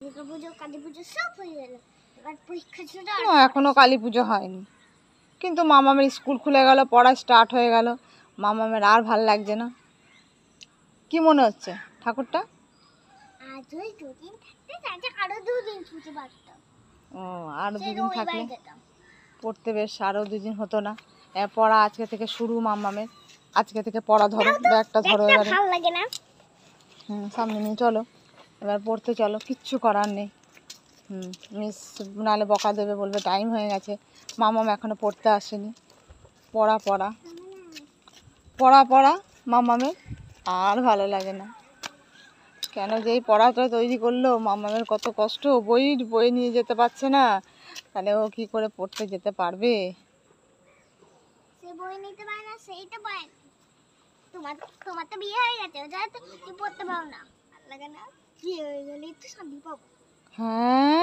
পুজো কালী পুজো সব হয়ে গেল, এবার পরীক্ষা ছিল। এখনো কালী পুজো হয়নি, কিন্তু মামামের স্কুল খুলে গেল, পড়া স্টার্ট হয়ে গেল, মামামের আর ভাল লাগছে না। কি মনে হচ্ছে ঠাকুরটা? আজ ওই দুদিন থাকতে তাতে আরো 2 দিন ছুটি পারতাম। ও, আরো 2 দিন থাকলে পড়তে বেশ আরো 2 দিন হতো না। পড়া আজকে থেকে শুরু মামামের, আজকে থেকে পড়া ধরো, ব্যাগটা ধরো এবারে। ভালো লাগে না? সামনে নিয়ে চলো, এবার পড়তে চলো, কিচ্ছু করার নেই। মিস নাহলে বকা দেবে, বলবে টাইম হয়ে গেছে, মামাম এখনো পড়তে আসেনি। পড়া পড়া পড়া পড়া মামামের আর ভালো লাগে না। কেন যে এই পড়াটা তৈরি করলো, মামামের কত কষ্ট, বই নিয়ে যেতে পারছে না, তাহলে ও কি করে পড়তে যেতে পারবে? সে বই নিতে পারে না, সেইটা পায় না। তোমার তো বিয়ে হয়ে গেছে, ওটা তো তুমি পড়তে পারো না, ভালো লাগে না? বিয়ে হয়ে গেলেই তো শান্তি পাবো। হ্যাঁ,